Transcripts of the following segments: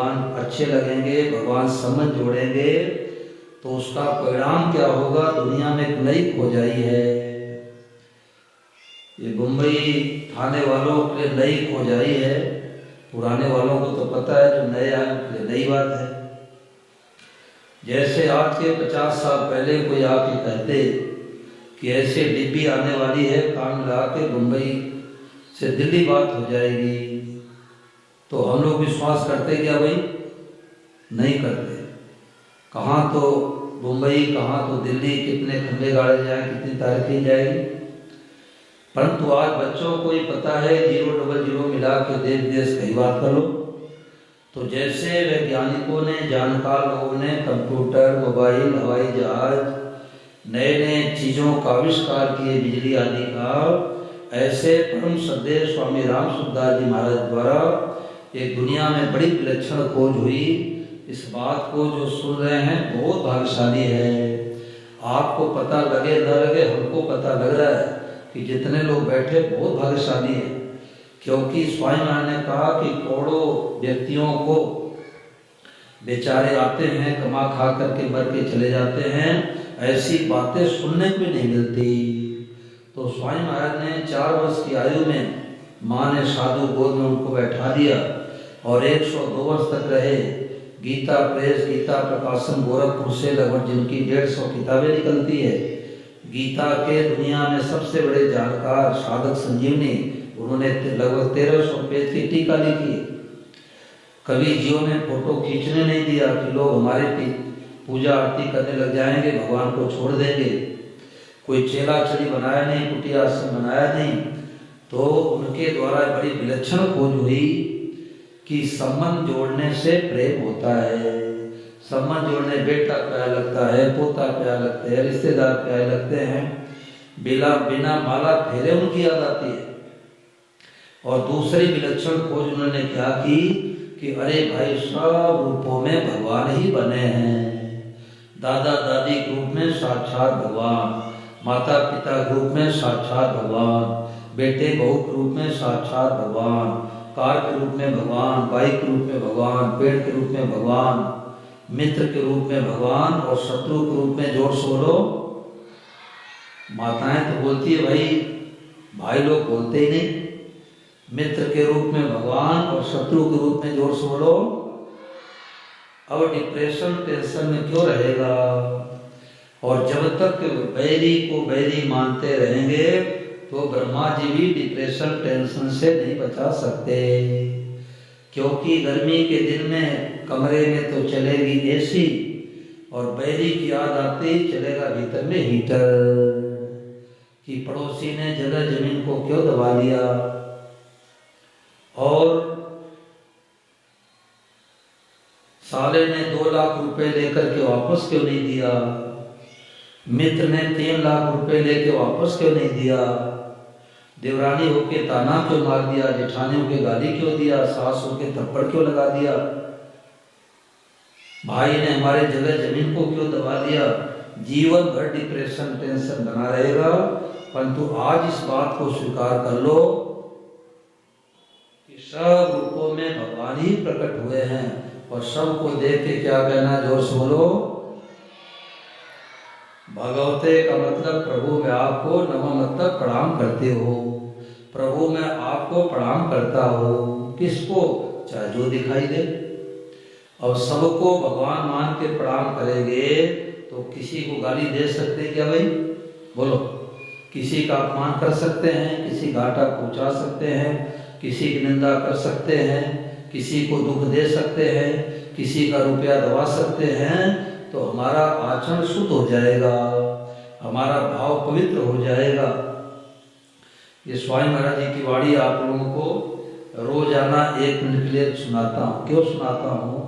भगवान अच्छे लगेंगे, भगवान संबंध जोड़ेंगे, तो उसका परिणाम क्या होगा? दुनिया में एक नई खोजाई है। ये मुंबई थाने वालों के लिए नई खोजाई है, पुराने वालों को तो पता है, जो नए आए उनके लिए नई बात है। जैसे आज के 50 साल पहले कोई आके कहते कि ऐसे डिब्बी आने वाली है, कान लगा के मुंबई से दिल्ली बात हो जाएगी, तो हम लोग विश्वास करते क्या भाई? नहीं करते। कहाँ तो मुंबई, कहाँ तो दिल्ली, कितने खंभे गाड़े जाए, कितनी तारीख की जाएगी। परंतु आज बच्चों को ही पता है, 000 मिला के देश देश कई बात कर लो। तो जैसे वैज्ञानिकों ने, जानकार लोगों ने कंप्यूटर, मोबाइल, हवाई जहाज, नए नए चीज़ों का आविष्कार किए, बिजली आदि का, ऐसे परम श्रद्धेय स्वामी राम सुखदास जी महाराज द्वारा एक दुनिया में बड़ी विलक्षण खोज हुई। इस बात को जो सुन रहे हैं बहुत भाग्यशाली है। आपको पता लगे न लगे, हमको पता लग रहा है कि जितने लोग बैठे बहुत भाग्यशाली है, क्योंकि स्वामी महाराज ने कहा कि करोड़ों व्यक्तियों को बेचारे आते हैं, कमा खा करके मर के चले जाते हैं, ऐसी बातें सुनने को नहीं मिलती। तो स्वामी महाराज ने 4 वर्ष की आयु में माँ ने साधु गोद में उनको बैठा दिया और 102 वर्ष तक रहे। गीता प्रेस, गीता प्रकाशन गोरखपुर से लगभग जिनकी 150 किताबें निकलती है, गीता के दुनिया में सबसे बड़े जानकार साधक संजीवनी, उन्होंने लगभग 1300 पेज की टीका लिखी। कभी जियो ने फोटो खींचने नहीं दिया कि लोग हमारे पूजा आरती करने लग जाएंगे, भगवान को छोड़ देंगे। कोई चेला चली बनाया नहीं, कुटिया आश्रम बनाया नहीं। तो उनके द्वारा बड़ी विलक्षण खोज हुई कि संबंध जोड़ने से प्रेम होता है। संबंध जोड़ने बेटा प्यारा लगता है, पोता प्यारा लगता है, रिश्तेदार प्यारे लगते हैं, बिना माला फेरे उनकी याद आती है। और दूसरी विलक्षण खोज उन्होंने क्या की कि अरे भाई, सब रूपों में भगवान ही बने हैं। दादा दादी के रूप में साक्षात भगवान, माता पिता के रूप में साक्षात भगवान, बेटे बहू के रूप में साक्षात भगवान, कार के रूप में भगवान, बाइक के रूप में भगवान, पेड़ के रूप में भगवान, मित्र के रूप में भगवान और शत्रु के रूप में, जोर से बोलो। माताएं तो बोलती है भाई, भाई लोग बोलते ही नहीं। मित्र के रूप में भगवान और शत्रु के रूप में, जोर से बोलो। अब डिप्रेशन टेंशन में क्यों रहेगा? और जब तक बैरी को बैरी मानते रहेंगे तो ब्रह्मा जी भी डिप्रेशन टेंशन से नहीं बचा सकते, क्योंकि गर्मी के दिन में कमरे में तो चलेगी एसी और बैरी की याद आते ही चलेगा भीतर में हीटर कि पड़ोसी ने जगह जमीन को क्यों दबा लिया, और साले ने 2 लाख रुपए लेकर के वापस क्यों नहीं दिया, मित्र ने 3 लाख रुपए लेके वापस क्यों नहीं दिया, देवरानी होके ताना क्यों मार दिया, जेठानी होके गाली क्यों दिया, सास होके थप्पड़ क्यों लगा दिया, भाई ने हमारे जगह जमीन को क्यों दबा दिया। जीवन भर डिप्रेशन टेंशन बना रहेगा। परंतु आज इस बात को स्वीकार कर लो कि सब रूपों में भगवान ही प्रकट हुए हैं, और सबको देख के क्या कहना, जोर से बोलो। भगवते का मतलब प्रभु, मैं आपको नमः मतलब प्रणाम करते हो। प्रभु मैं आपको प्रणाम करता हो। किसको? चाहे जो दिखाई दे। और सबको भगवान मान के प्रणाम करेंगे तो किसी को गाली दे सकते क्या भाई? बोलो। किसी का अपमान कर सकते हैं, किसी घाटा पहुंचा सकते हैं, किसी की निंदा कर सकते हैं, किसी को दुख दे सकते हैं, किसी का रुपया दबा सकते हैं। तो हमारा आचरण शुद्ध हो जाएगा, हमारा भाव पवित्र हो जाएगा। ये स्वामी महाराज जी की वाणी आप लोगों को रोजाना 1 मिनट के लिए सुनाता हूँ। क्यों सुनाता हूँ?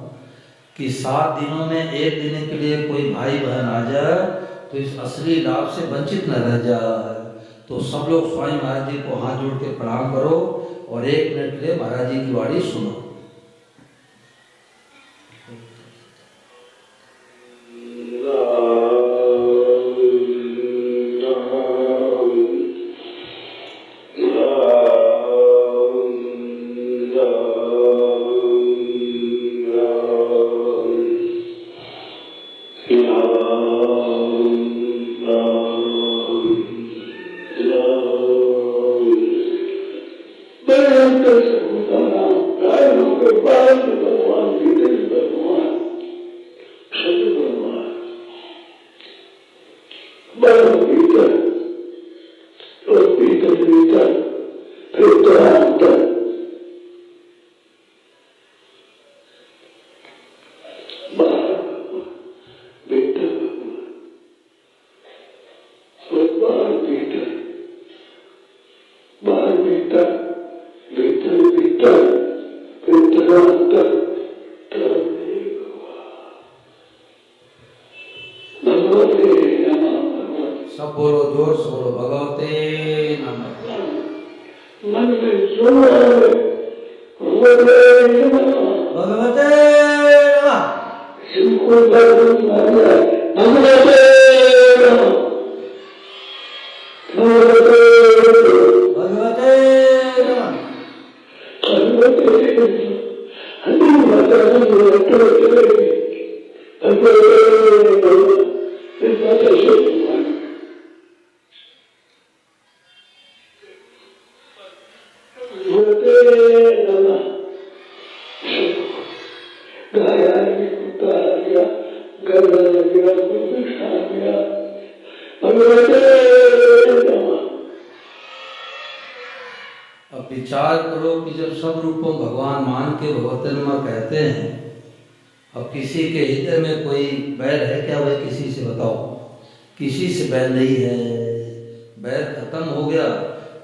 कि 7 दिनों में 1 दिन के लिए कोई भाई बहन आ जाए तो इस असली लाभ से वंचित न रह जाए। तो सब लोग स्वामी महाराज जी को हाथ जोड़ के प्रणाम करो और 1 मिनट के लिए महाराज जी की वाणी सुनो। बाहर भीतर और भीतर भीतर फिर तो अंतर। बाहर भीतर और बाहर भीतर, बाहर भीतर, भीतर भीतर, फिर तो अंतर। सब बोलो, जोर से बोलो, भगवते नमः। मन में जोर है, भगवते नमः, भगवते नमः, शिवको भगवते नमः, भगवते नमः, भगवते भगवते नमः, भगवते नमः। हरि माता जी चलेगी, भगवते नमः, माता जी अब विचार करो कि जब सब रूपों भगवान मान के भगवते नमः कहते हैं, अब किसी के हृदय में कोई बैर है क्या? भाई किसी से बताओ, किसी से बैर नहीं है। बैर खत्म हो गया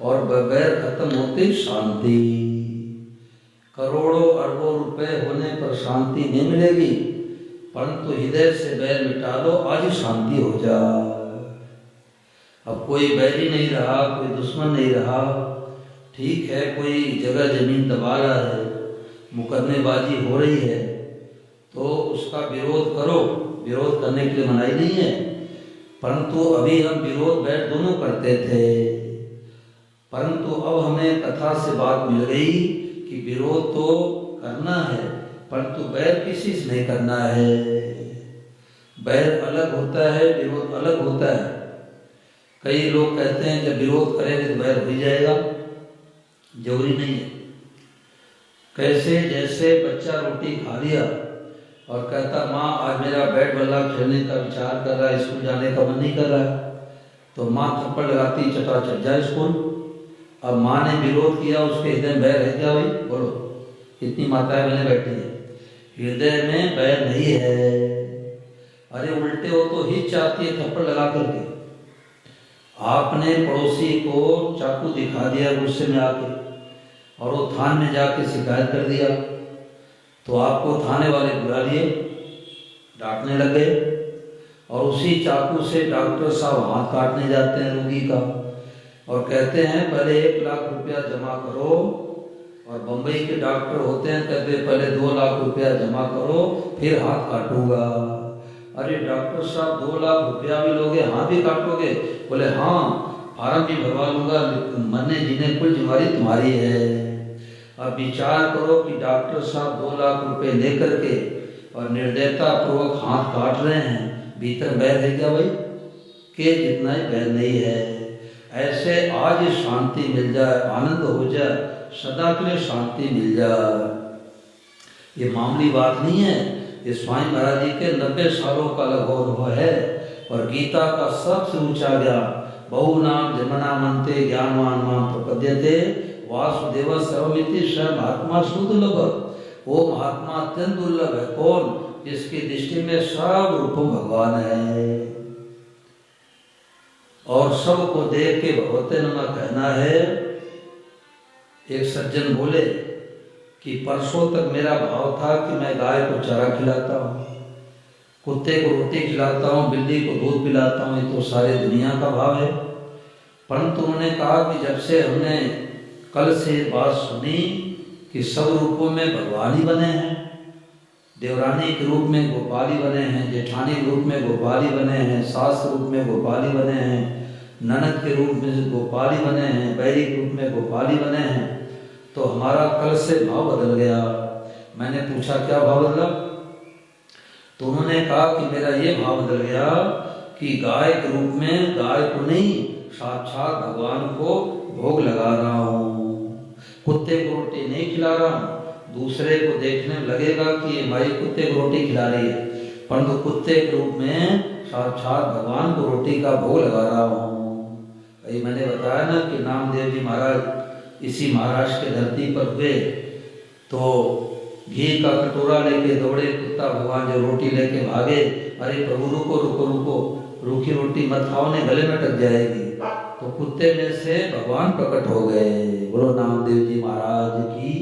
और बैर खत्म होते ही शांति। करोड़ों अरबों रुपए होने पर शांति नहीं मिलेगी, परंतु हृदय से बैर मिटा दो, आज ही शांति हो जाए। अब कोई बैरी नहीं रहा, कोई दुश्मन नहीं रहा। ठीक है, कोई जगह जमीन दबा रहा है, मुकदमेबाजी हो रही है, तो उसका विरोध करो। विरोध करने के लिए मनाही नहीं है, परंतु अभी हम विरोध बैर दोनों करते थे, परंतु अब हमें कथा से बात मिल गई कि विरोध तो करना है, परंतु बैर किसी से नहीं करना है। बैर अलग होता है, विरोध अलग होता है। कई लोग कहते हैं जब विरोध करेंगे तो बैर हो जाएगा, जरूरी नहीं है। कैसे? जैसे बच्चा रोटी खा लिया और कहता माँ आज मेरा बैट बल्ला खेलने का विचार कर रहा है, स्कूल जाने का मन नहीं कर रहा है, तो माँ थप्पड़ लगाती, चटा चल जाए स्कूल। अब माँ ने विरोध किया, उसके हृदय में बैर है क्या? भाई बोलो, इतनी माताएं बहनें बैठी हैं, हृदय में बैर नहीं है। अरे उल्टे हो तो हिच आती है थप्पड़ लगा करके। आपने पड़ोसी को चाकू दिखा दिया गुस्से में आके और वो थाने में जाके शिकायत कर दिया, तो आपको थाने वाले बुला लिए, डांटने लगे और उसी चाकू से डॉक्टर साहब हाथ काटने जाते हैं रोगी का और कहते हैं पहले 1 लाख रुपया जमा करो। और बम्बई के डॉक्टर होते हैं, कहते हैं पहले 2 लाख रुपया जमा करो फिर हाथ काटूंगा। अरे डॉक्टर साहब 2 लाख रुपया भी लोगे, हाथ भी काटोगे? बोले हाँ, फार्म भी भरवा लूंगा, मरने जीने कुल जिम्मेदारी तुम्हारी है। अब विचार करो कि डॉक्टर साहब 2 लाख रुपए लेकर के और निर्दयता पूर्वक हाथ काट रहे हैं, भीतर बैर है क्या? भाई के जितना ही बैर नहीं है। ऐसे आज शांति मिल जाए, आनंद हो जाए, सदा के लिए शांति मिल जाए। ये मामूली बात नहीं है, ये स्वामी महाराज जी के 90 सालों का अनुभव है और गीता का सबसे ऊंचा ज्ञान। बहु नाम जन्मना मनते ज्ञानवान माम प्रपद्यते वासुदेव सर्वमिति स महात्मा सुदुर्लभ। वो महात्मा अत्यंत दुर्लभ है। कौन? जिसकी दृष्टि में सब रूप भगवान है और सबको देख के भगवते नमः कहना है। एक सज्जन बोले कि परसों तक मेरा भाव था कि मैं गाय को चारा खिलाता हूँ, कुत्ते को रोटी खिलाता हूँ, बिल्ली को दूध पिलाता हूँ, ये तो सारे दुनिया का भाव है। परंतु उन्होंने कहा कि जब से हमने कल से बात सुनी कि सब रूपों में भगवान ही बने हैं, देवरानी के रूप में गोपाली बने हैं, जेठानी के रूप में गोपाली बने हैं, सास के रूप में गोपाली बने हैं, ननद के रूप में गोपाली बने हैं, बैरी के रूप में गोपाली बने हैं, तो हमारा कल से भाव बदल गया। मैंने पूछा क्या भाव बदला? तो उन्होंने कहा कि मेरा ये भाव बदल गया कि गाय के रूप में गाय को नहीं, साक्षात भगवान को भोग लगा रहा हूँ। कुत्ते को रोटी नहीं खिला रहा हूँ, दूसरे को देखने में लगेगा कि ये भाई कुत्ते को रोटी खिला रही है, परंतु कुत्ते के रूप में साक्षात भगवान को रोटी का भोग लगा रहा हूँ। वही मैंने बताया ना कि नामदेव जी महाराज इसी महाराष्ट्र के धरती पर हुए तो घी का कटोरा लेके दौड़े, कुत्ता भगवान जो रोटी लेके भागे, अरे प्रभु रुको रुको रुको, रूखी रोटी मत खाओ ने गले में टक जाएगी। तो कुत्ते में से भगवान प्रकट हो गए। बोलो नामदेव जी महाराज की।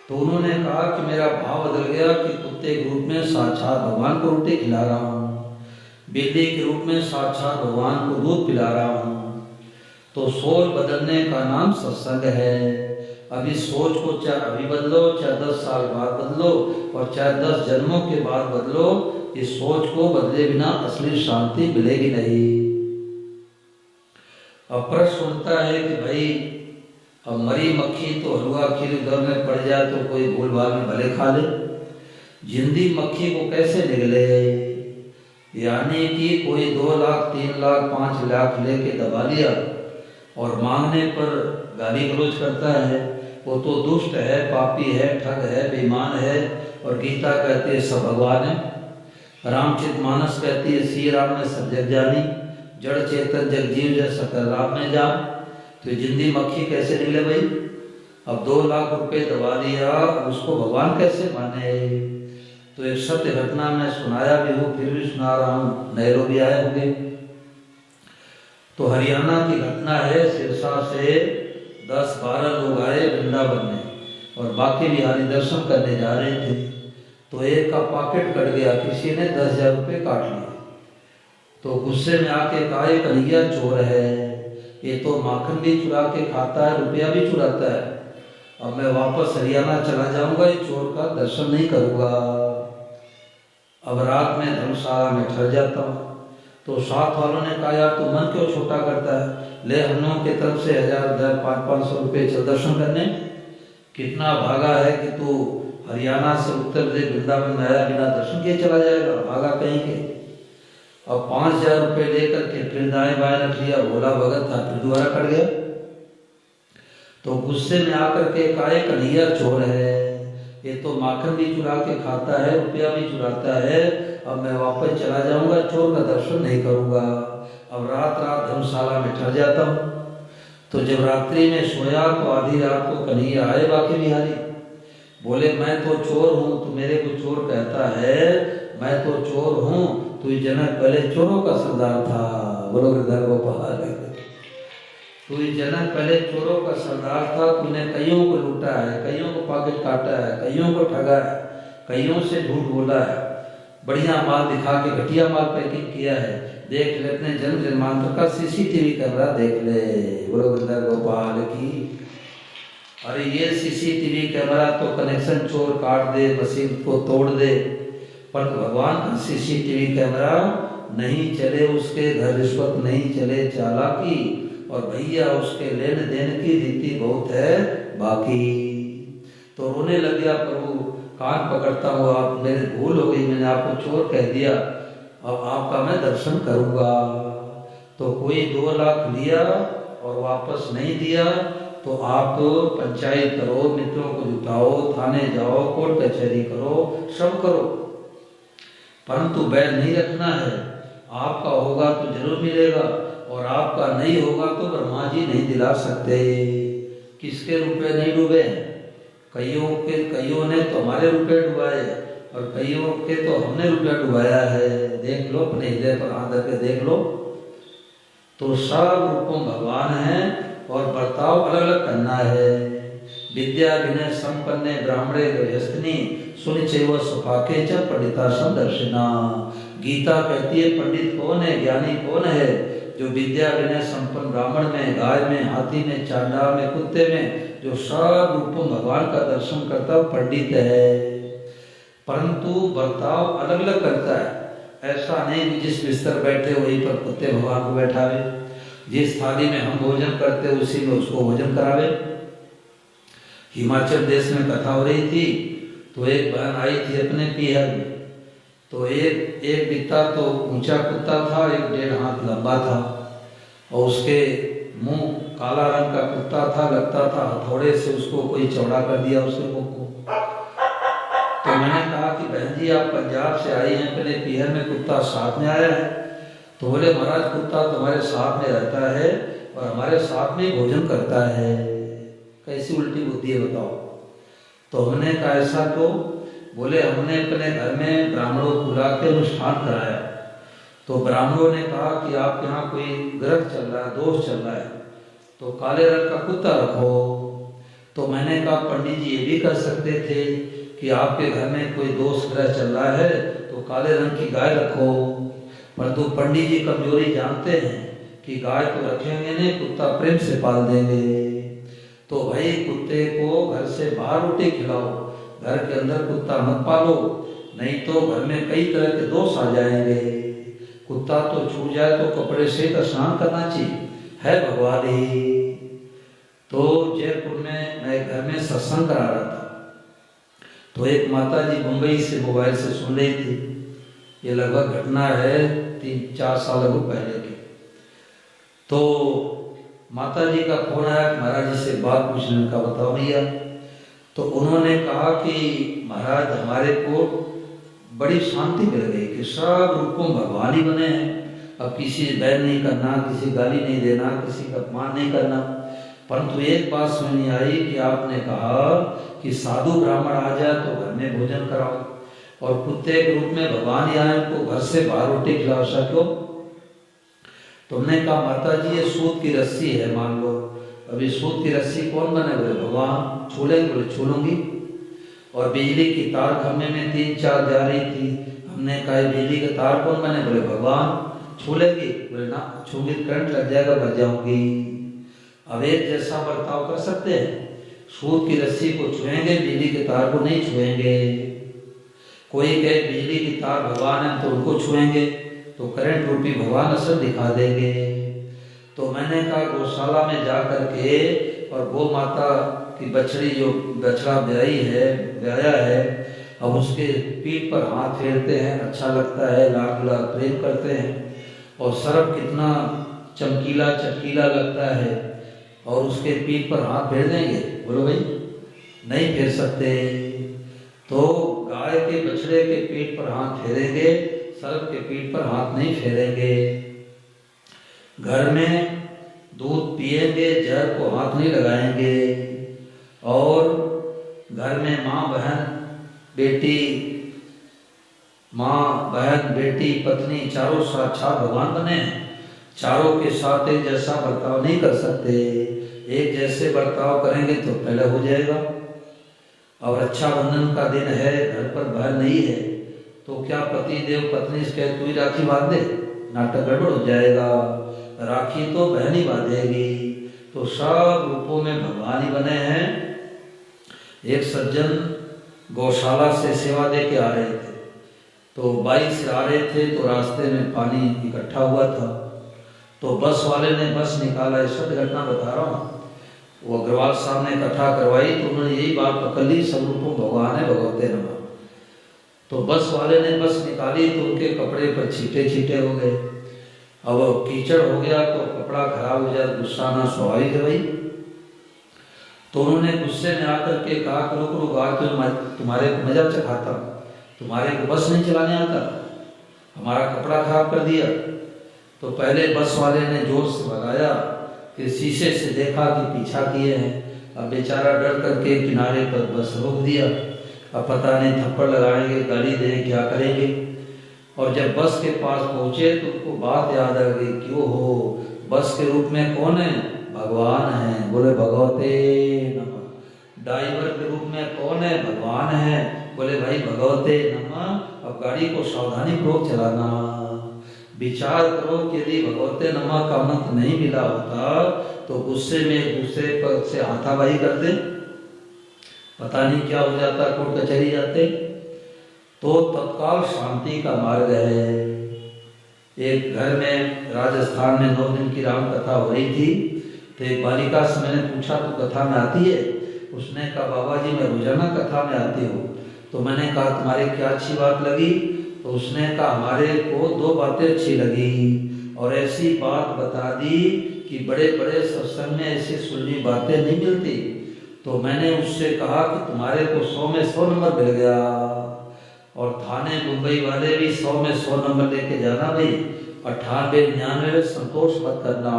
तो उन्होंने कहा कि मेरा भाव बदल गया कि कुत्ते के रूप में साक्षात भगवान को रोटी खिला रहा हूँ, बिल्ली के रूप में साक्षात भगवान को दूध पिला रहा हूँ। तो सोच बदलने का नाम सत्संग है। अभी सोच को चाहे अभी बदलो, चाहे 10 साल बाद बदलो और चाहे 10 जन्मों के बाद बदलो, इस सोच को बदले बिना असली शांति मिलेगी नहीं। अब प्रश्न उठता है कि भाई अब मरी मक्खी तो हलवा खीर उधर में पड़ जाए तो कोई भूल भाल में भले खा ले, जिंदी मक्खी को कैसे निकले? यानी कि कोई 2 लाख 3 लाख 5 लाख लेके दबा लिया और मांगने पर गाली गलौज करता है, वो तो दुष्ट है, पापी है, ठग है, बेईमान है। और गीता कहती है सब भगवान है। रामचरितमानस कहती है श्री राम ने सब जग जानी, जड़ चेतन जग जीव जय सकल राम में जान। तो जिंदी मक्खी कैसे निकले भाई? अब 2 लाख रुपए दबा दिया, उसको भगवान कैसे माने? तो एक सत्य घटना मैं सुनाया भी हूँ, फिर भी सुना रहा हूँ, नए लोग भी आए होंगे। तो हरियाणा की घटना है, सिरसा से 10-12 लोग आए वृंदावन में और बाकी बिहारी दर्शन करने जा रहे थे। तो एक का पॉकेट कट गया, किसी ने 10,000 रुपये काट लिए। तो गुस्से में आके कहा ये कन्हैया चोर है, ये तो माखन भी चुरा के खाता है, रुपया भी चुराता है। अब मैं वापस हरियाणा चला जाऊंगा, ये चोर का दर्शन नहीं करूंगा। अब रात में धर्मशाला में ठहर जाता हूँ। तो साथ वालों ने कहा यार तू मन क्यों छोटा करता है, ले हम लोगों की तरफ से 1000 500 रुपये चल दर्शन करने। कितना भागा है कि तू हरियाणा से उत्तर प्रदेश वृंदावन में आया, बिना दर्शन किए चला जाएगा, भागा कहीं के। अब 5000 रुपये लेकर के फिर दाएं बाएं रख लिया, भोला भगत था, फिर दोबारा कट गया। तो गुस्से में आकर के कहा कन्हैया चोर है, ये तो माखन भी चुरा के खाता है, रुपया भी चुराता है। अब मैं वापस चला जाऊंगा, चोर का दर्शन नहीं करूंगा। अब रात धर्मशाला में ठहर जाता हूँ। तो जब रात्रि में सोया तो आधी रात को कन्हैया आए बाकी बिहारी, बोले मैं तो चोर हूँ, तो मेरे को चोर कहता है, मैं तो चोर हूँ, तू जनक पहले चोरों का सरदार था। बोलो गिरधर गोपाल, तू जनक पहले चोरों का सरदार था, तूने कईयों को लूटा है, कईयों को पॉकेट काटा है, कईयों को ठगा है, कईयों से झूठ बोला है, बढ़िया माल दिखा के घटिया माल पैकिंग किया है। देख ले अपने जन्म जन्मांतर का सीसीटीवी कैमरा देख ले। बोलो गिरधर गोपाल की। अरे ये सीसीटीवी कैमरा तो कनेक्शन चोर काट दे, मशीन को तोड़ दे, पर भगवान का सीसीटीवी कैमरा नहीं चले, उसके घर रिश्वत नहीं चले, चालाकी और भैया उसके लेन देन की रीति बहुत है बाकी। तो रोने लग गया, प्रभु कान पकड़ता हूँ, आप मेरी भूल हो गई, मैंने आपको चोर कह दिया, अब आपका मैं दर्शन करूँगा। तो कोई 2 लाख लिया और वापस नहीं दिया, तो आप पंचायत करो, मित्रों को जुटाओ, थाने जाओ, कोर्ट कचहरी करो, सब करो, परंतु बैर नहीं रखना है। आपका होगा तो जरूर मिलेगा और आपका नहीं होगा तो ब्रह्मा जी नहीं दिला सकते। किसके रुपए नहीं डूबे? कईयों ने तो हमारे रुपए डुबाए और कईयों के तो हमने रुपया डुबाया है। देख लो, अपने हृदय पर हाथ रख के देख लो। तो सब रूपों भगवान है और बर्ताव अलग अलग करना है। विद्या विनय संपन्ने ब्राह्मणे गृहस्थनी सुनिचैव सुपाके च पंडिता समदर्शिना। गीता कहती है पंडित कौन है, ज्ञानी कौन है? जो विद्या विनय संपन्न ब्राह्मण में, गाय में, हाथी में, चांडाल में, कुत्ते में, जो सब रूपों भगवान का दर्शन करता पंडित है। परंतु बर्ताव अलग अलग करता है। ऐसा नहीं कि जिस बिस्तर बैठे वहीं पर कुत्ते भगवान को बैठावे, जिस थाली में हम भोजन करते उसी में उसको भोजन करावे। हिमाचल देश में कथा हो रही थी, तो एक बहन आई थी अपने पीहर में, तो एक दिखता तो ऊंचा कुत्ता था, एक 1.5 हाथ लंबा था और उसके मुंह काला रंग का कुत्ता था, लगता था हथौड़े से उसको कोई चौड़ा कर दिया उसके मुंह को। तो मैंने कहा कि बहन जी आप पंजाब से आई हैं, पहले पीहर में कुत्ता साथ में आया है? तो बोले महाराज कुत्ता तुम्हारे साथ में रहता है और हमारे साथ में भोजन करता है। कैसी उल्टी बुद्धि है बताओ। तो हमने कहा ऐसा तो बोले हमने अपने घर में ब्राह्मणों को बुला के अनुष्ठान कराया। तो ब्राह्मणों ने कहा कि आपके यहाँ कोई ग्रह चल रहा है, दोष चल रहा है, तो काले रंग का कुत्ता रखो। तो मैंने कहा पंडित जी ये भी कर सकते थे कि आपके घर में कोई दोष ग्रह चल रहा है तो काले रंग की गाय रखो, परंतु पंडित जी कमजोरी जानते हैं कि गाय तो रखेंगे नहीं, कुत्ता प्रेम से पाल देंगे। तो भाई कुत्ते को घर से बाहर रोटी खिलाओ, घर के अंदर कुत्ता मत पालो, नहीं तो घर में कई तरह के दोष आ जाएंगे। कुत्ता तो छूट जाए तो कपड़े से स्नान करना चाहिए, है भगवान ही। तो जयपुर में मैं घर में सत्संग करा रहा था, तो एक माता जी मुंबई से मोबाइल से सुन रही थी। ये लगभग घटना है 3-4 साल पहले की। तो माता जी का फोन आया कि महाराज जी से बात पूछने का, बताओ भैया। तो उन्होंने कहा कि महाराज हमारे को बड़ी शांति मिल गई कि सब रूपों भगवान ही बने हैं। अब किसी बैर नहीं करना, किसी गाली नहीं देना, किसी का अपमान नहीं करना। परंतु एक बात समझ नहीं आई कि आपने कहा कि साधु ब्राह्मण आ जाए तो घर में भोजन कराओ, और कुत्ते के रूप में भगवान ही आए उनको घर से बाहर रोटी खिलाओ, ऐसा क्यों? तुमने कहा माता जी ये सूत की रस्सी है, मान लो। अभी सूत की रस्सी कौन बने? बोले भगवान। छू लेंगे? बोले छू लूंगी। और बिजली की तार खंभे में 3-4 जा रही थी, हमने कहा बिजली के तार कौन बने? बोले भगवान। छू लेंगी? बोले ना, छूंगी करंट लग जाएगा, बच जाऊंगी। अब एक जैसा बर्ताव कर सकते हैं? सूत की रस्सी को छुएंगे, बिजली के तार को नहीं छुएंगे। कोई कहे बिजली की तार भगवान है तो उनको छुएंगे तो करंट रूपी भगवान असर दिखा देंगे। तो मैंने कहा गौशाला में जा करके और गौ माता की बछड़ी जो बछड़ा ब्याया है, अब उसके पीठ पर हाथ फेरते हैं, अच्छा लगता है, लाड गुलाब प्रेम करते हैं, और सर्प कितना चमकीला चटकीला लगता है, और उसके पीठ पर हाथ फेर देंगे? बोलो भाई, नहीं फेर सकते। तो गाय के बछड़े के पीठ पर हाथ फेरेंगे, सर्प के पीठ पर हाथ नहीं फेरेंगे। घर में दूध पिएंगे, जहर को हाथ नहीं लगाएंगे। और घर में माँ बहन बेटी पत्नी चारों साक्षात भगवान बने हैं, चारों के साथ एक जैसा बर्ताव नहीं कर सकते। एक जैसे बर्ताव करेंगे तो पहले हो जाएगा। और रक्षाबंधन का दिन है, घर पर बहन नहीं है, तो क्या पति देव पत्नी से तू ही राखी बांध दे? नाटक गड़बड़ हो जाएगा। राखी तो बहन ही बांधेगी। तो सब रूपों में भगवान ही बने हैं। एक सज्जन गौशाला से सेवा दे के आ रहे थे, तो बाइक से आ रहे थे, तो रास्ते में पानी इकट्ठा हुआ था, तो बस वाले ने बस निकाला। इस वक्त घटना बता रहा हूँ। वो अग्रवाल साहब ने इकट्ठा करवाई, तो उन्होंने यही बात पकड़ ली, सब रूपों भगवान है, भगवते नमः। तो बस वाले ने बस निकाली तो उनके कपड़े पर छींटे हो गए। अब कीचड़ हो गया तो कपड़ा खराब हो जाए, गुस्सा आना स्वाभाविक है भाई। तो उन्होंने गुस्से में आकर के कहा करो आज तो तुम्हारे को मजा चखाता, तुम्हारे को बस नहीं चलाने आता, हमारा कपड़ा खराब कर दिया। तो पहले बस वाले ने जोर से भगाया, फिर शीशे से देखा कि पीछा किए हैं। अब बेचारा डर करके किनारे पर बस रोक दिया। अब पता नहीं थप्पड़ लगाएंगे, गाली दें, क्या करेंगे। और जब बस के पास पहुंचे तो उनको बात याद आ गई, क्यों हो बस के रूप में कौन है? भगवान है। बोले भगवते नमः। ड्राइवर के रूप में कौन है? भगवान है। बोले भाई भगवते नमः। अब गाड़ी को सावधानी पूर्वक चलाना। विचार करो कि यदि भगवते नमः का मंत्र नहीं मिला होता तो गुस्से में एक दूसरे पर से हाथापाई करते, पता नहीं क्या हो जाता, कोर्ट कचहरी जाते। तो तत्काल शांति का मार्ग है। एक घर में राजस्थान में 9 दिन की राम कथा हो रही थी, तो एक बालिका से मैंने पूछा तो कथा में आती है? उसने कहा बाबा जी मैं रोजाना कथा में आती हूँ। तो मैंने कहा तुम्हारे क्या अच्छी बात लगी? तो उसने कहा हमारे को 2 बातें अच्छी लगी, और ऐसी बात बता दी कि बड़े बड़े सत्संग में ऐसी सुलझी बातें नहीं मिलती। तो मैंने उससे कहा कि तुम्हारे को 100 में 100 नंबर मिल गया। और थाने मुंबई वाले भी 100 में 100 नंबर लेके जाना भाई, 98 99 संतोष मत करना।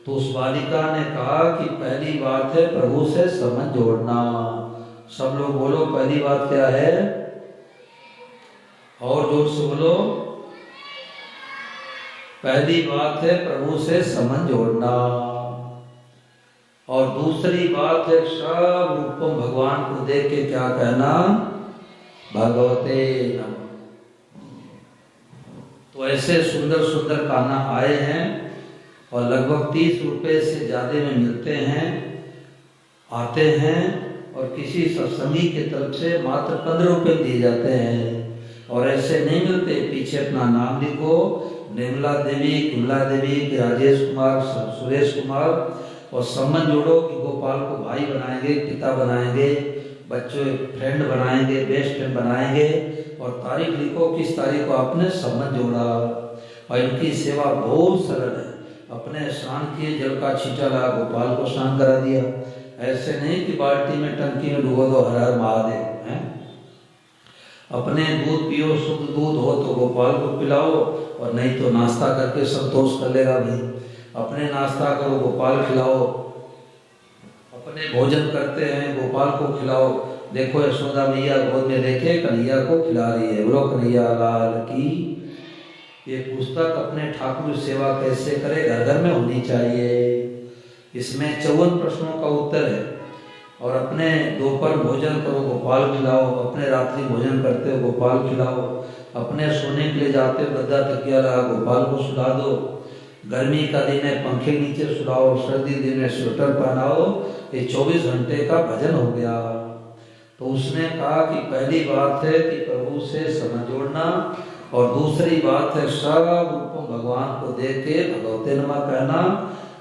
तो उस बालिका ने कहा कि पहली बात है प्रभु से संबंध जोड़ना। सब लोग बोलो पहली बात क्या है, और जोर से बोलो। पहली बात है प्रभु से संबंध जोड़ना, और दूसरी बात है सब रूपम भगवान को देख के क्या कहना, भगवते नमः। तो ऐसे सुंदर सुंदर गाना आए हैं और लगभग 30 रुपए से ज्यादा में मिलते हैं, आते हैं, और किसी सत्संगी के तरफ से मात्र 15 रुपए दिए जाते हैं। और ऐसे नहीं मिलते, पीछे अपना नाम लिखो, निर्मला देवी, कमला देवी, राजेश कुमार, सुरेश कुमार, और संबंध जोड़ो कि गोपाल को भाई बनाएंगे, पिता बनाएंगे, बच्चों फ्रेंड बनाएंगे, बेस्ट फ्रेंड बनाएंगे, और तारीख लिखो किस तारीख को आपने संबंध जोड़ा। और इनकी सेवा बहुत सरल है, अपने स्नान किए, जल का छींटा लगा, गोपाल को स्नान करा दिया। ऐसे नहीं कि बाल्टी में टंकी में डुबो दो, हर हर महादेव हैं। अपने दूध पियो, शुद्ध दूध हो तो गोपाल को पिलाओ, और नहीं तो नाश्ता करके संतोष कर लेगा भाई। अपने नाश्ता करो, गोपाल खिलाओ, अपने भोजन करते हैं, गोपाल को खिलाओ। देखो यशोदा मैया गोद में लेके कन्हैया को खिला रही है, बोलो कन्हैया लाल की। ये पुस्तक अपने ठाकुर सेवा कैसे करे घर घर में होनी चाहिए। इसमें 54 प्रश्नों का उत्तर है। और अपने दोपहर भोजन करो, गोपाल खिलाओ, अपने रात्रि भोजन करते हो, गोपाल खिलाओ, अपने सोने के लिए जाते हो, गद्दा तकिया लगा, गोपाल को सुला दो। गर्मी का दिन है, पंखे नीचे सुलाओ, सर्दी दिन में स्वेटर पहनाओ। ये 24 घंटे का भजन हो गया। तो उसने कहा कि पहली बात है कि प्रभु से समझ जोड़ना, और दूसरी बात है सब रूपों भगवान को देख के भगवते नमः कहना,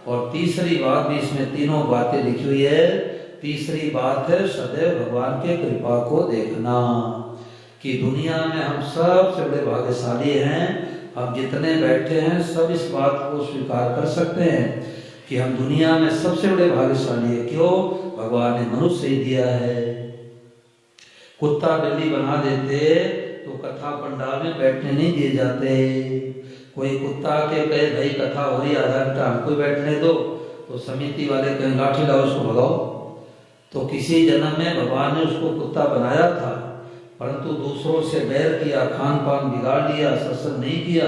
और तीसरी बात भी इसमें तीनों बातें लिखी हुई है। तीसरी बात है सदैव भगवान के कृपा को देखना, कि दुनिया में हम सबसे बड़े भाग्यशाली हैं। हम जितने बैठे हैं सब इस बात को स्वीकार कर सकते हैं कि हम दुनिया में सबसे बड़े भाग्यशाली है। क्यों? भगवान ने मनुष्य ही दिया है। कुत्ता बिल्ली बना देते तो कथा पंडाल में बैठने नहीं दिए जाते। कोई कुत्ता के कहे भाई कथा हो रही, आधा घंटा हमको बैठने दो, तो समिति वाले कहें लाठी लाओ उसको भगाओ। तो किसी जन्म में भगवान ने उसको कुत्ता बनाया था, परंतु दूसरों से बैर किया, खान पान बिगाड़ लिया, सत्संग नहीं किया,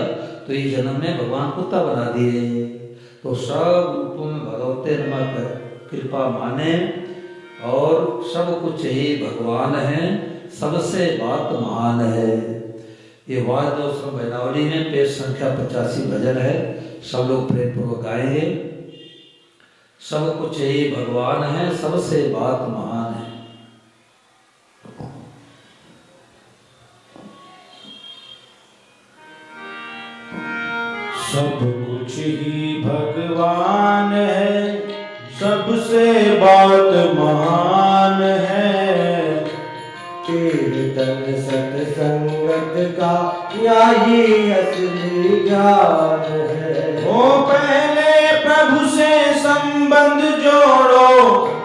तो इस जन्म में भगवान कुत्ता बना दिए। तो सब रूपों में भगवते नमः कृपा माने, और सब कुछ ही भगवान है, सबसे बात महान है। ये वाद्योत्सव बैनावली में पेज संख्या 85 भजन है, सब लोग प्रेम पूर्वक गाएंगे। सब कुछ ही भगवान है, सबसे बात महान है। सब कुछ ही भगवान है, सबसे बात महान है। कीर्तन सत्संगत का यही असली ज्ञान है। वो पहले प्रभु से संबंध जोड़ो,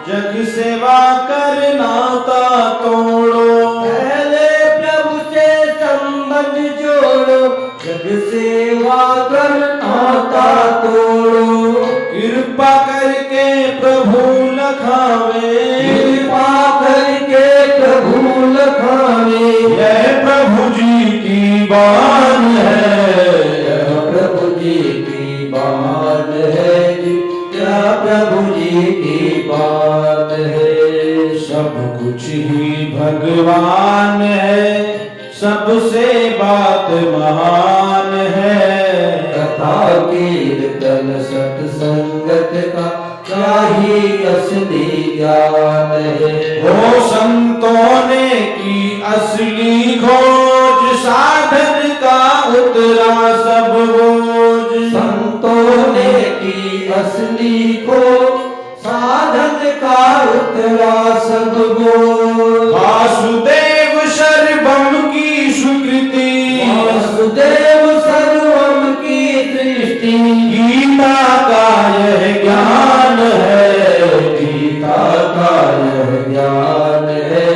जग सेवा कर नाता तोड़ो। पहले प्रभु से संबंध जोड़ो, जग सेवा कर नाता तोड़ो। कृपा करके प्रभु लखावे, कृपा करके प्रभु लखावे। यह प्रभु जी की बात है, यह प्रभु जी की बात है, यह प्रभु जी की बात है। सब कुछ ही भगवान है, सबसे बात महान है। कथा कीर्तन सत्संगत का यही असली ज्ञान है। वो संतों ने की असली खोज, साधन का उतरा सब बोझ। संतों ने की असली खोज, साधन का उतरा सब बोझ। वासुदेव सर्वम की स्वीकृति, वासुदेव सर्वम की दृष्टि। गीता का यह ज्ञान है, गीता का यह ज्ञान है,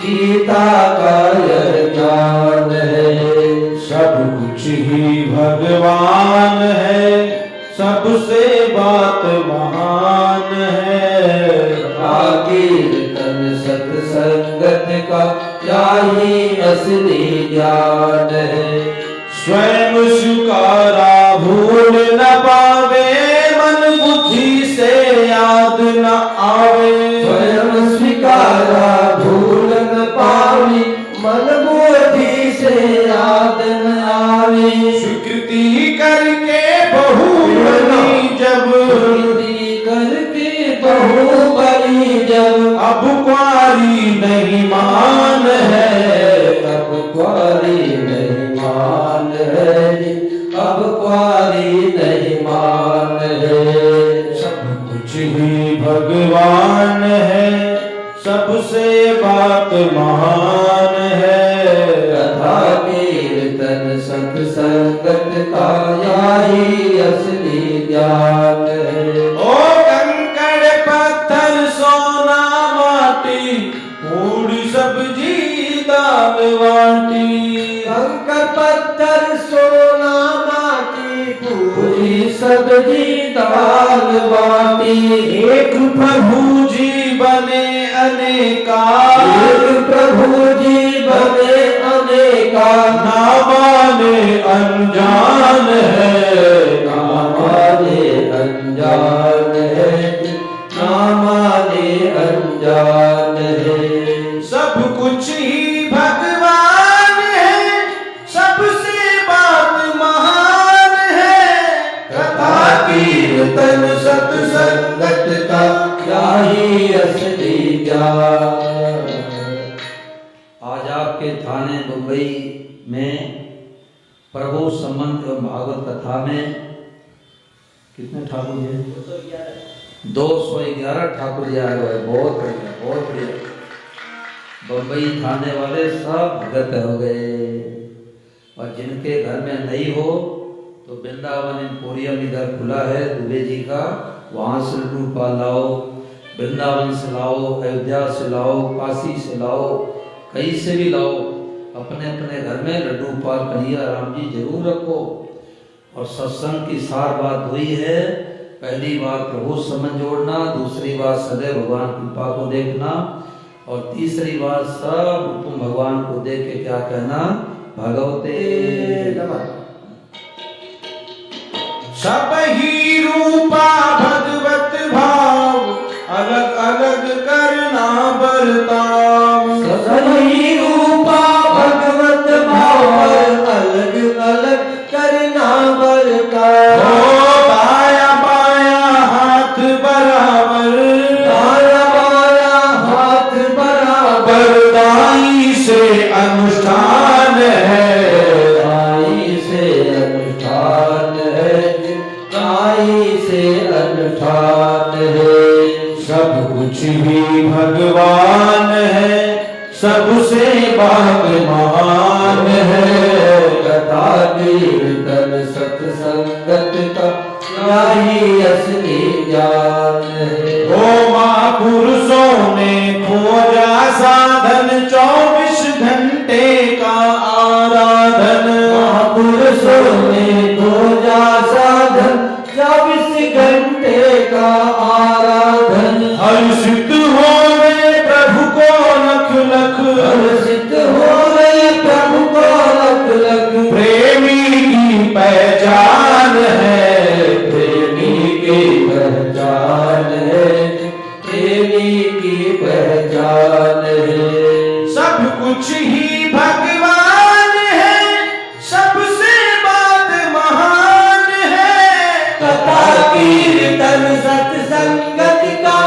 गीता का यह ज्ञान है। सब कुछ ही भगवान है, सबसे बात महान है। कथा कीर्तन सत्संगत का यही असली ज्ञान है। स्वयं स्वीकारा भूल न पावे, मन बुद्धि से याद न आवे। स्वयं स्वीकारा भूल न पावे, मन बुद्धि से याद न आवे। स्वीकृति करके बहु बनी जब, करके बहु बनी जब, अब क्वारी नहीं मान है, अब क्वारी नहीं मान है, अब क्वारी नहीं मान है। सब कुछ ही भगवान है, सबसे बात महान है। कथा कीर्तन सत्संगत का यही असली ज्ञान है। ओ कंकड़ पत्थर सोना माटी, पूरी सब्जी दाल बाटी। कंकड़ पत्थर सोना माटी, पूरी सब्जी दाल बाटी। एक प्रभु जी बने अनेका, एक प्रभु जी बने अनेका। ना माने अनजान है, ना माने अनजान है, ना माने अनजान है। सब कुछ ही भगवान है, सबसे बात महान है। कथा कीर्तन सत्संगत का यही असली ज्ञान। आज आपके थाने मुंबई में प्रभु संबंध एवं भागवत कथा में कितने ठाकुर जी हैं? 211 ठाकुर जी आए हुए। बहुत बढ़िया, बहुत बढ़िया। बम्बई थाने वाले सब भगत हो गए। और जिनके घर में नहीं हो तो वृंदावन एम्पोरियम इधर खुला है दुबे जी का, वहाँ से लड्डू पा लाओ, वृंदावन से लाओ, अयोध्या से लाओ, काशी से लाओ, कहीं से भी लाओ। अपने अपने घर में लड्डू पाल कन्हैया राम जी जरूर रखो। और सत्संग की सार बात हुई है। पहली बात प्रभु संबंध जोड़ना, दूसरी बात सदैव भगवान कृपा को देखना, और तीसरी बात सब तुम भगवान को देख के क्या कहना, भगवते नमः। सब ही रूपा भगवत भाव, अलग अलग करना बर्ताव। सब ही रूपा भगवत भाव, अलग अलग करना बर्ताव। दाया बाया हाथ बराबर, दाया बाया हाथ बराबर। दाई से अनुष्ठान है, दाई से अनुष्ठान है, दाई से अनुष्ठान है। सब कुछ ही भगवान है, सबसे बात महान है। कथा कीर्तन सत्संगत का यही असली ज्ञान है। ओ महापुरुषों ने खोजा साधन, 24 घंटे का आराधन। महापुरुषों ने खोजा साधन, 24 घंटे का आराधन। हर्षित हो गए प्रभु को लख लख, हर्षित हो गए प्रभु को लख लख। प्रेमी की पहचान है, प्रेमी की पहचान है, प्रेमी की पहचान है। सब कुछ ही भगवान है, सबसे बात महान है। कथा कीर्तन सत्संगत का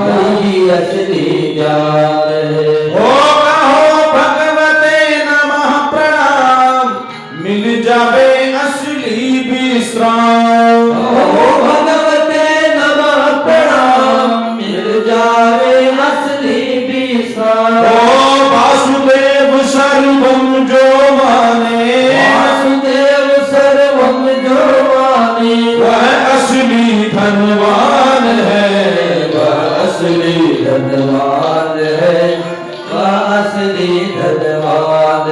यही असली ज्ञान है। ओ कहो भगवते नमः प्रणाम, मिल जावे असली विश्राम। ओ भगवते नमः प्रणाम, मिल जावे असली विश्राम। ओ वासुदेव सर्वम जो माने, वासुदेव सर्वम जो माने। वह असली धनवान है, वह असली धनवान है, वह असली धनवान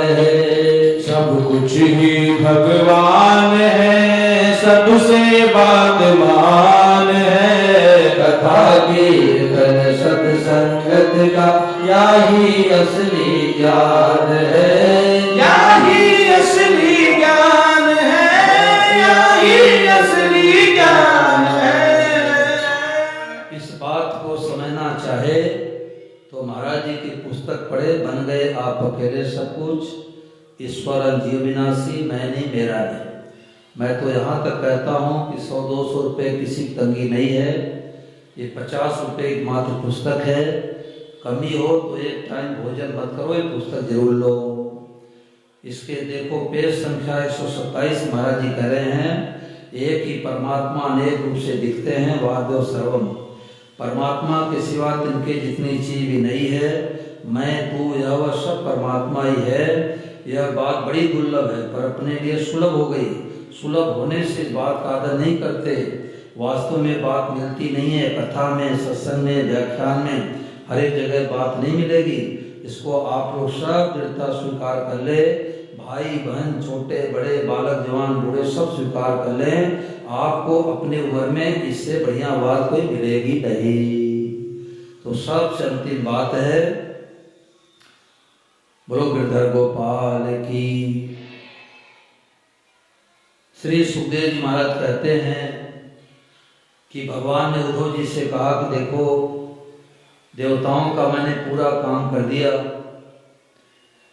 कुछ ही भगवान है, सबसे बादमान है। कथा कीर्तन सत्संगत का यही असली ज्ञान है, यही असली ज्ञान है, यही असली ज्ञान है। इस बात को समझना चाहे तो महाराज जी की पुस्तक पढ़े, बन गए आप अकेले सब कुछ, ईश्वर जीव विनाशी मैं नहीं मेरा नहीं। मैं तो यहाँ तक कहता हूँ कि 100-200 रुपये किसी की तंगी नहीं है, ये 50 रुपये की मात्र पुस्तक है। कमी हो तो एक टाइम भोजन मत करो, ये पुस्तक जरूर लो। इसके देखो पेज संख्या 127 महाराज जी कह रहे हैं, एक ही परमात्मा अनेक रूप से दिखते हैं, वाद्यो सर्वम। परमात्मा के सिवा तिनके जितनी चीज भी नहीं है, मैं तू यह वह सब परमात्मा ही है। यह बात बड़ी दुर्लभ है पर अपने लिए सुलभ हो गई। सुलभ होने से इस बात का आदर नहीं करते। वास्तव में बात मिलती नहीं है, कथा में, सत्संग में, व्याख्यान में, हर एक जगह बात नहीं मिलेगी। इसको आप लोग सब दृढ़ता स्वीकार कर ले, भाई बहन, छोटे बड़े, बालक जवान बूढ़े सब स्वीकार कर लें। आपको अपनी उम्र में इससे बढ़िया बात कोई मिलेगी नहीं। तो सबसे अंतिम बात है, बोलो गिरधर गोपाल की। श्री सुखदेव जी महाराज कहते हैं कि भगवान ने उद्धव जी से कहा कि देखो देवताओं का मैंने पूरा काम कर दिया।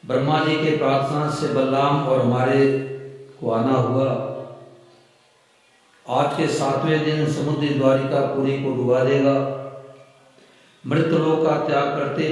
ब्रह्मा जी के प्रार्थना से बलराम और हमारे को आना हुआ। आज के 7वें दिन समुद्री द्वारिका पुरी को डुबा देगा। मृत लोक का त्याग करते